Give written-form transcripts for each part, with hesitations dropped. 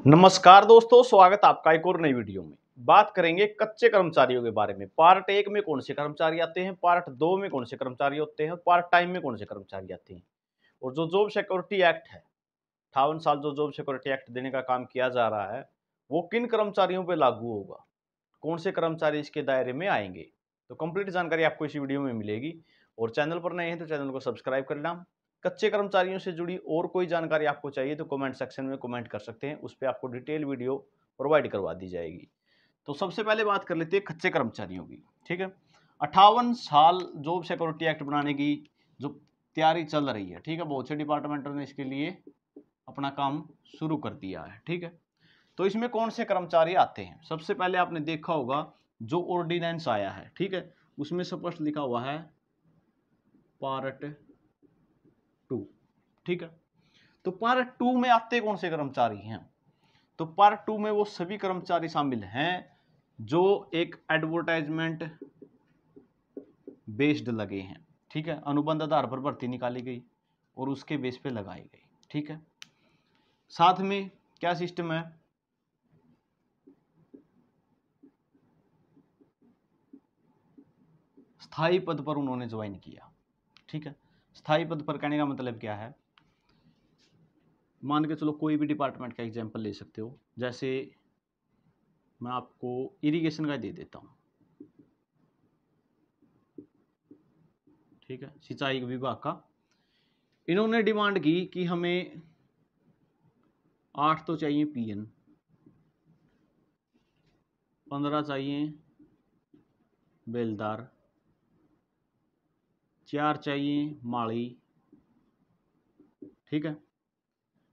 नमस्कार दोस्तों, स्वागत है आपका एक और नई वीडियो में। बात करेंगे कच्चे कर्मचारियों के बारे में। पार्ट 1 में कौन से कर्मचारी आते हैं, पार्ट 2 में कौन से कर्मचारी होते हैं, पार्ट टाइम में कौन से कर्मचारी आते हैं। और जो जॉब सिक्योरिटी एक्ट है, 58 साल जो जॉब सिक्योरिटी एक्ट देने का काम किया जा रहा है, वो किन कर्मचारियों पर लागू होगा, कौन से कर्मचारी इसके दायरे में आएंगे। तो कंप्लीट जानकारी आपको इसी वीडियो में मिलेगी। और चैनल पर नए हैं तो चैनल को सब्सक्राइब कर लेना। कच्चे कर्मचारियों से जुड़ी और कोई जानकारी आपको चाहिए तो कमेंट सेक्शन में कमेंट कर सकते हैं, उस पर आपको डिटेल वीडियो प्रोवाइड करवा दी जाएगी। तो सबसे पहले बात कर लेते हैं कच्चे कर्मचारियों की। ठीक है, 58 साल जॉब सिक्योरिटी एक्ट बनाने की जो तैयारी चल रही है, ठीक है, बहुत से डिपार्टमेंटों ने इसके लिए अपना काम शुरू कर दिया है। ठीक है, तो इसमें कौन से कर्मचारी आते हैं। सबसे पहले आपने देखा होगा जो ऑर्डिनेंस आया है, ठीक है, उसमें स्पष्ट लिखा हुआ है पार्ट 2। ठीक है, तो पार्ट 2 में आते कौन से कर्मचारी हैं। तो पार्ट 2 में वो सभी कर्मचारी शामिल हैं जो एक एडवर्टाइजमेंट बेस्ड लगे हैं। ठीक है, अनुबंध आधार पर भर्ती निकाली गई और उसके बेस पे लगाई गई। ठीक है, साथ में क्या सिस्टम है, स्थायी पद पर उन्होंने ज्वाइन किया। ठीक है, स्थायी पद पर कहने का मतलब क्या है, मान के चलो कोई भी डिपार्टमेंट का एग्जांपल ले सकते हो। जैसे मैं आपको इरिगेशन का दे देता हूं। ठीक है, सिंचाई विभाग का इन्होंने डिमांड की कि हमें 8 तो चाहिए पीएन, 15 चाहिए बेलदार, 4 चाहिए माली, ठीक है,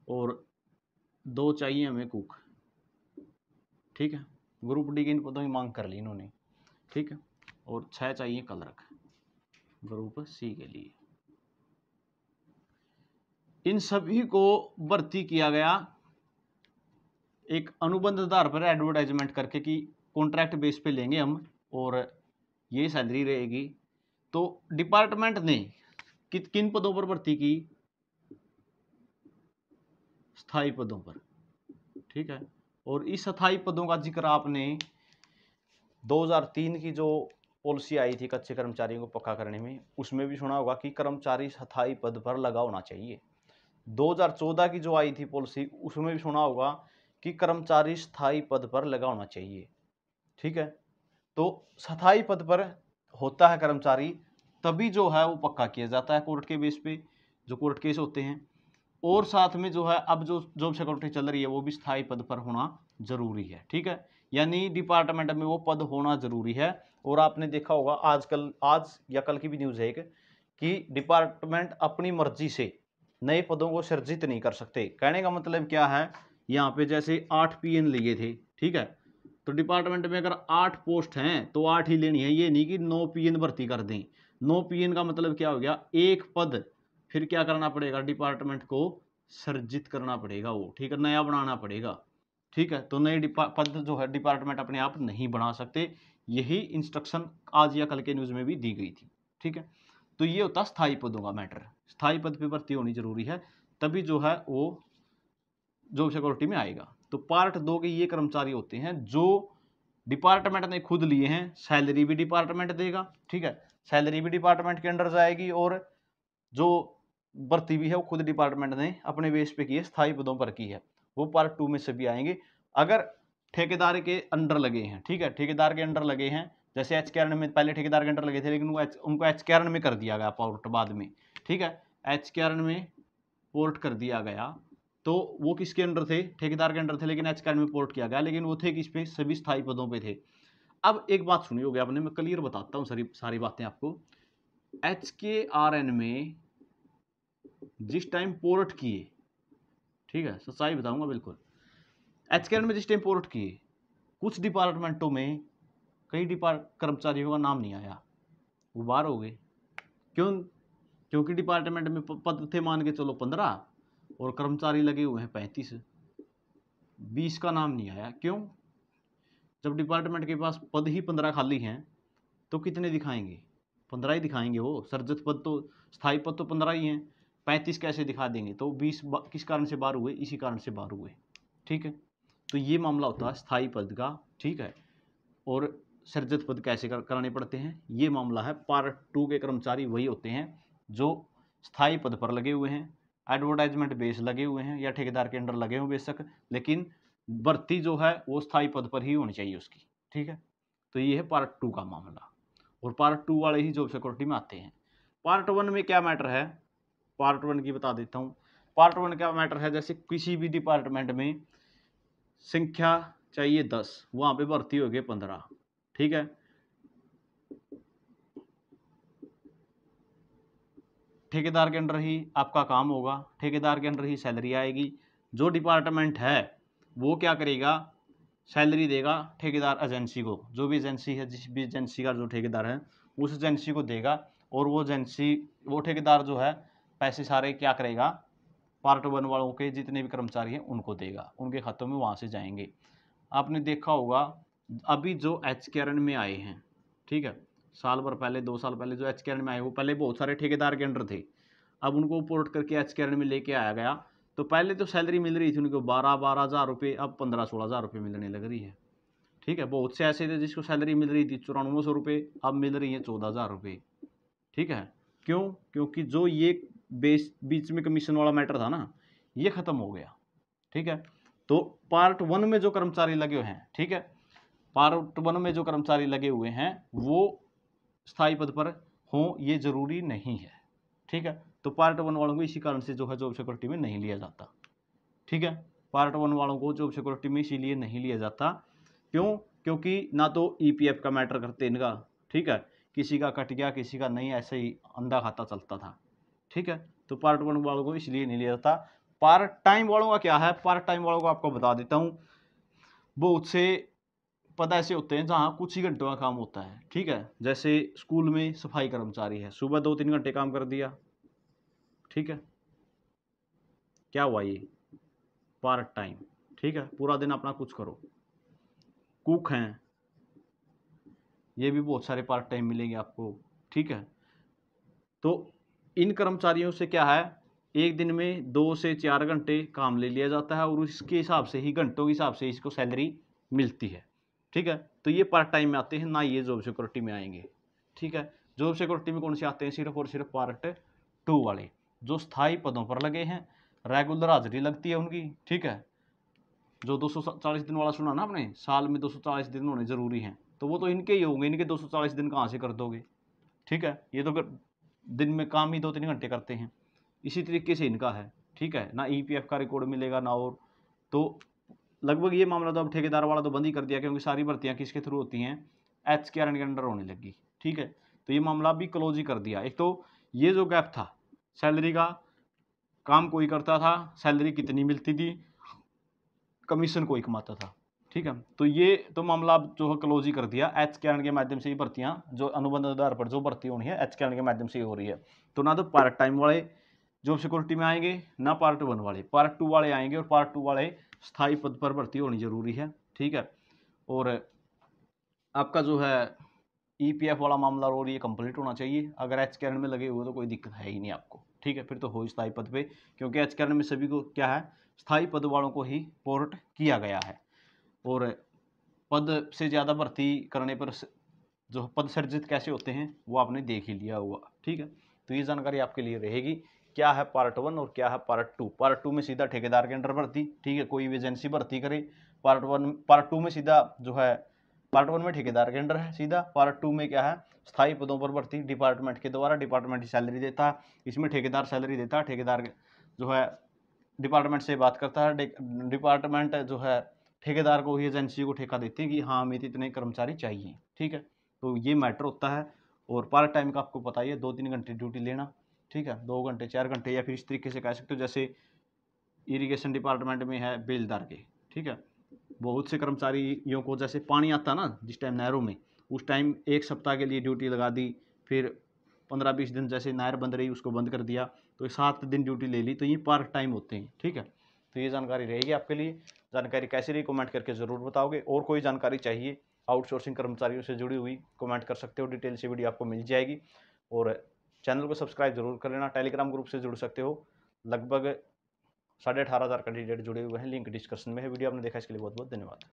और 2 चाहिए हमें कुक। ठीक है, ग्रुप डी के इन पदों की मांग कर ली इन्होंने। ठीक है, और 6 चाहिए क्लर्क ग्रुप सी के लिए। इन सभी को भर्ती किया गया एक अनुबंध आधार पर एडवर्टाइजमेंट करके कि कॉन्ट्रैक्ट बेस पे लेंगे हम और ये सैलरी रहेगी। तो डिपार्टमेंट ने किन पदों पर भर्ती की, स्थायी पदों पर। ठीक है, और इस स्थायी पदों का जिक्र आपने 2003 की जो पॉलिसी आई थी कच्चे कर्मचारियों को पक्का करने में, उसमें भी सुना होगा कि कर्मचारी स्थायी पद पर लगा होना चाहिए। 2014 की जो आई थी पॉलिसी, उसमें भी सुना होगा कि कर्मचारी स्थायी पद पर लगा होना चाहिए। ठीक है, तो स्थायी पद पर होता है कर्मचारी तभी जो है वो पक्का किया जाता है कोर्ट के बेस पे, जो कोर्ट केस होते हैं। और साथ में जो है अब जो जॉब सिक्योरिटी चल रही है वो भी स्थायी पद पर होना जरूरी है। ठीक है, यानी डिपार्टमेंट में वो पद होना जरूरी है। और आपने देखा होगा आजकल, आज या कल की भी न्यूज़ है कि डिपार्टमेंट अपनी मर्जी से नए पदों को सृजित नहीं कर सकते। कहने का मतलब क्या है, यहाँ पे जैसे 8 पीएन लिए थे, ठीक है, तो डिपार्टमेंट में अगर 8 पोस्ट हैं तो 8 ही लेनी है, ये नहीं कि 9 पीएन भर्ती कर दें। 9 पीएन का मतलब क्या हो गया, एक पद फिर क्या करना पड़ेगा, डिपार्टमेंट को सृजित करना पड़ेगा वो। ठीक है, नया बनाना पड़ेगा। ठीक है, तो नए पद जो है डिपार्टमेंट अपने आप नहीं बना सकते। यही इंस्ट्रक्शन आज या कल के न्यूज़ में भी दी गई थी। ठीक है, तो ये होता स्थायी पदों का मैटर। स्थायी पद पे भर्ती होनी जरूरी है, तभी जो है वो जॉब सिक्योरिटी में आएगा। तो पार्ट 2 के ये कर्मचारी होते हैं जो डिपार्टमेंट ने खुद लिए हैं, सैलरी भी डिपार्टमेंट देगा। ठीक है, सैलरी भी डिपार्टमेंट के अंडर जाएगी और जो भर्ती भी है वो खुद डिपार्टमेंट ने अपने बेस पे की है, स्थायी पदों पर की है। वो पार्ट 2 में सभी आएंगे अगर ठेकेदार के अंडर लगे हैं। ठीक है, ठेकेदार के अंडर लगे हैं, जैसे एचकेआरएन में पहले ठेकेदार के अंडर लगे थे लेकिन उनको एचकेआरएन में कर दिया गया पोर्ट बाद में। ठीक है, एचकेआरएन में पोर्ट कर दिया गया, तो वो किसके अंडर थे, ठेकेदार के अंडर थे, लेकिन एचकेआरएन में पोर्ट किया गया, लेकिन वो थे किस पे, सभी स्थायी पदों पे थे। अब एक बात सुनी होगी आपने, मैं क्लियर बताता हूँ सारी बातें आपको। एचकेआरएन में जिस टाइम पोर्ट किए, ठीक है, सच्चाई बताऊंगा बिल्कुल, एचकेआरएन में जिस टाइम पोर्ट किए, कुछ डिपार्टमेंटों में कई कर्मचारियों का नाम नहीं आया, वो बाहर हो गए। क्यों, क्योंकि डिपार्टमेंट में पद थे मान के चलो 15 और कर्मचारी लगे हुए हैं 35, 20 का नाम नहीं आया। क्यों, जब डिपार्टमेंट के पास पद ही 15 खाली हैं तो कितने दिखाएंगे, 15 ही दिखाएंगे। वो सर्जित पद तो, स्थायी पद तो 15 ही हैं, 35 कैसे दिखा देंगे। तो 20 किस कारण से बाहर हुए, इसी कारण से बाहर हुए। ठीक है, तो ये मामला होता है स्थायी पद का, ठीक है। और सृजित पद कैसे कराने पड़ते हैं, ये मामला है। पार्ट 2 के कर्मचारी वही होते हैं जो स्थायी पद पर लगे हुए हैं, एडवर्टाइजमेंट बेस लगे हुए हैं या ठेकेदार के अंडर लगे हुए बेशक, लेकिन भर्ती जो है वो स्थायी पद पर ही होनी चाहिए उसकी, ठीक है। तो ये है पार्ट 2 का मामला, और पार्ट 2 वाले ही जॉब सिक्योरिटी में आते हैं। पार्ट 1 में क्या मैटर है, पार्ट 1 की बता देता हूँ। पार्ट 1 क्या मैटर है, जैसे किसी भी डिपार्टमेंट में संख्या चाहिए 10, वहां पे भर्ती हो गए 15, ठीक है। ठेकेदार के अंडर ही आपका काम होगा, ठेकेदार के अंडर ही सैलरी आएगी। जो डिपार्टमेंट है वो क्या करेगा, सैलरी देगा ठेकेदार एजेंसी को, जो भी एजेंसी है, जिस भी एजेंसी का जो ठेकेदार है उस एजेंसी को देगा, और वो एजेंसी, वो ठेकेदार जो है पैसे सारे क्या करेगा, पार्ट 1 वालों के जितने भी कर्मचारी हैं उनको देगा, उनके खातों में वहाँ से जाएंगे। आपने देखा होगा अभी जो HKRN में आए हैं, ठीक है, साल भर पहले 2 साल पहले जो HKRN में आए, वो पहले बहुत सारे ठेकेदार के अंडर थे, अब उनको पोर्ट करके HKRN में लेके आया गया। तो पहले तो सैलरी मिल रही थी उनको 12-12 हज़ार रुपये, अब 15-16 हज़ार रुपये मिलने लग रही है, ठीक है। बहुत से ऐसे थे जिसको सैलरी मिल रही थी 9400 रुपये, अब मिल रही है 14 हज़ार रुपये, ठीक है। क्यों, क्योंकि जो ये बीच में कमीशन वाला मैटर था ना, ये खत्म हो गया, ठीक है। तो पार्ट 1 में जो कर्मचारी लगे हुए हैं, ठीक है, पार्ट 1 में जो कर्मचारी लगे हुए हैं वो स्थायी पद पर हों, ये जरूरी नहीं है, ठीक है। तो पार्ट 1 वालों को इसी कारण से जो है जॉब सिक्योरिटी में नहीं लिया जाता, ठीक है। पार्ट 1 वालों को जॉब सिक्योरिटी में इसीलिए नहीं लिया जाता, क्यों, क्योंकि ना तो EPF का मैटर करते इनका, ठीक है, किसी का कट गया किसी का नहीं, ऐसे ही अंधा खाता चलता था, ठीक है। तो पार्ट 1 वालों को इसलिए नहीं लिया जाता। पार्ट टाइम वालों का क्या है, पार्ट टाइम वालों को आपको बता देता हूँ। बहुत से पद ऐसे होते हैं जहाँ कुछ ही घंटों का काम होता है, ठीक है। जैसे स्कूल में सफाई कर्मचारी है, सुबह 2-3 घंटे काम कर दिया, ठीक है, क्या हुआ ये, पार्ट टाइम, ठीक है, पूरा दिन अपना कुछ करो। कुक हैं, ये भी बहुत सारे पार्ट टाइम मिलेंगे आपको, ठीक है। तो इन कर्मचारियों से क्या है, एक दिन में 2 से 4 घंटे काम ले लिया जाता है, और उसके हिसाब से ही, घंटों के हिसाब से इसको सैलरी मिलती है, ठीक है। तो ये पार्ट टाइम में आते हैं, ना ये जॉब सिक्योरिटी में आएंगे, ठीक है। जॉब सिक्योरिटी में कौन से आते हैं, सिर्फ और सिर्फ पार्ट 2 वाले, जो स्थायी पदों पर लगे हैं, रेगुलर हाजिरी लगती है उनकी, ठीक है। जो 240 दिन वाला सुना ना आपने, साल में 240 दिन होने जरूरी हैं, तो वो तो इनके ही होंगे, इनके 240 दिन कहाँ से कर दोगे, ठीक है। ये तो दिन में काम ही 2-3 घंटे करते हैं, इसी तरीके से इनका है, ठीक है ना। EPF का रिकॉर्ड मिलेगा ना, और तो लगभग ये मामला तो अब ठेकेदार वाला तो बंद ही कर दिया, क्योंकि सारी भर्तियां किसके थ्रू होती हैं, HKRN के अंडर होने लगी, ठीक है। तो ये मामला भी क्लोज ही कर दिया। एक तो ये जो गैप था सैलरी का, काम कोई करता था, सैलरी कितनी मिलती थी, कमीशन कोई कमाता था, ठीक है। तो ये तो मामला अब जो है क्लोज ही कर दिया। HKRN के माध्यम से ही भर्तियां, जो अनुबंध आधार पर जो भर्ती होनी है HKRN के माध्यम से ही हो रही है। तो ना तो पार्ट टाइम वाले जॉब सिक्योरिटी में आएंगे, ना पार्ट 1 वाले, पार्ट 2 वाले आएंगे, और पार्ट 2 वाले स्थायी पद पर भर्ती होनी जरूरी है, ठीक है। और आपका जो है EPF वाला मामला और ये कंप्लीट होना चाहिए। अगर HKRN में लगे हुए तो कोई दिक्कत है ही नहीं आपको, ठीक है, फिर तो हो स्थायी पद पे, क्योंकि HKRN में सभी को क्या है, स्थायी पद वालों को ही पोर्ट किया गया है। और पद से ज़्यादा भर्ती करने पर जो पद सृजित कैसे होते हैं वो आपने देख ही लिया होगा, ठीक है। तो ये जानकारी आपके लिए रहेगी, क्या है पार्ट 1 और क्या है पार्ट 2। पार्ट 2 में सीधा ठेकेदार के अंडर भर्ती, ठीक है, कोई भी एजेंसी भर्ती करे। पार्ट 2 में सीधा जो है, पार्ट 1 में ठेकेदार के अंडर है सीधा, पार्ट 2 में क्या है, स्थायी पदों पर भर्ती डिपार्टमेंट के द्वारा, डिपार्टमेंट सैलरी देता है, इसमें ठेकेदार सैलरी देता है, ठेकेदार जो है डिपार्टमेंट से बात करता है, डिपार्टमेंट जो है ठेकेदार को ही, एजेंसी को ठेका देते हैं कि हाँ हमें इतने कर्मचारी चाहिए, ठीक है। तो ये मैटर होता है। और पार्ट टाइम का आपको पता ही है, 2-3 घंटे ड्यूटी लेना, ठीक है, 2 घंटे 4 घंटे, या फिर इस तरीके से कह सकते हो जैसे इरिगेशन डिपार्टमेंट में है बेलदार के, ठीक है। बहुत से कर्मचारियों को जैसे पानी आता ना जिस टाइम नहरों में, उस टाइम 1 सप्ताह के लिए ड्यूटी लगा दी, फिर 15-20 दिन जैसे नहर बंद रही उसको बंद कर दिया, तो 7 दिन ड्यूटी ले ली, तो ये पार्ट टाइम होते हैं, ठीक है। तो ये जानकारी रहेगी आपके लिए। जानकारी कैसी रही कमेंट करके ज़रूर बताओगे, और कोई जानकारी चाहिए आउटसोर्सिंग कर्मचारियों से जुड़ी हुई कमेंट कर सकते हो, डिटेल से वीडियो आपको मिल जाएगी। और चैनल को सब्सक्राइब जरूर कर लेना, टेलीग्राम ग्रुप से जुड़ सकते हो, लगभग 18,500 कैंडिडेट जुड़े हुए हैं। लिंक डिस्क्रिप्शन में है। वीडियो आपने देखा इसके लिए बहुत बहुत धन्यवाद।